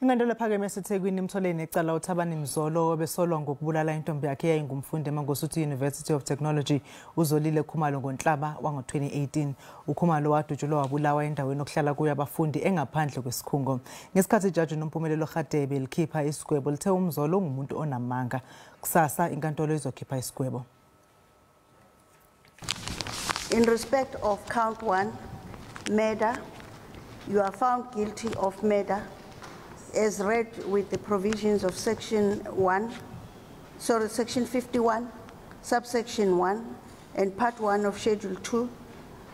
INkantolo ephakeme yaseThekwini imthole enecala uThabani Mzolo obesolwa ngokubulala intombi yakhe eyayingumfundi eMangosuthu University of Technology uZolile Khumalo ngoNhlaba wango-2018. uKhumalo wadutshulwa wabulawa endaweni okuhlala kuyo abafundi engaphandle kwesikhungo. Ngesikhathi iJaji uNompumelelo Radebe likhipha isigwebo lithe uMzolo ungumuntu onamanga. Kusasa inkantolo izokhipha isigwebo. In respect of count 1, murder, you are found guilty of murder as read with the provisions of section 51, subsection 1, and part 1 of schedule 2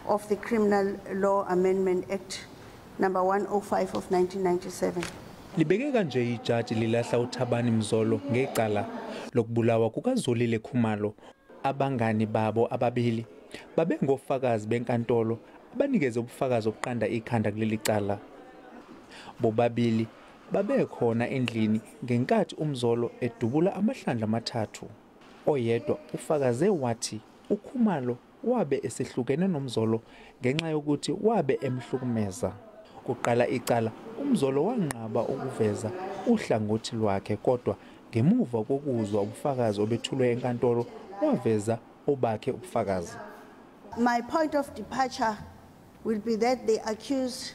of the Criminal Law Amendment Act number 105 of 1997. Libeke kanje iJaji lilahla uThabani Mzolo ngecala lokubulawa kukaZolile Khumalo. Abangani babo ababili babe ngofakazi benkantolo abanikeze ubufakazi obuqanda ikhanda kuleli cala. Bobabili babe khona endlini ngenkathi uMzolo edubula amahlandla amathathu. Oyedwa ufakaze wathi uKhumalo wabe esehlukene noMzolo ngenxa yokuthi wabe emhlukumeza. Kuqala icala uMzolo wanqaba ukuveza uhlangothi lwakhe, kodwa ngemuva kokuzwa ubufakazi obethulwe enkantolo waveza obakhe ubufakazi. My point of departure will be that the accused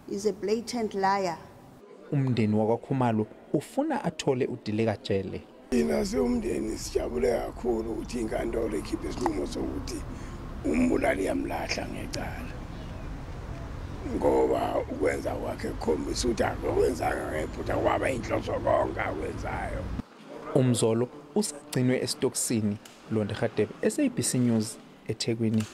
is a blatant liar. Umndeni wakwaKhumalo ufuna athole udileka jele. Umndeni sijabule kakhulu ukuthi inkantolo ikhiphe isinqumo sokuthi umbulali yamlahla ngecala. Ngoba ukwenza kwakhe khombisa ukuthi akwenzanga ngephutha kwaba inhloso konke akwenzayo. uMzolo usagcinwe esitokisini. Radebe, SABC News, eThekwini.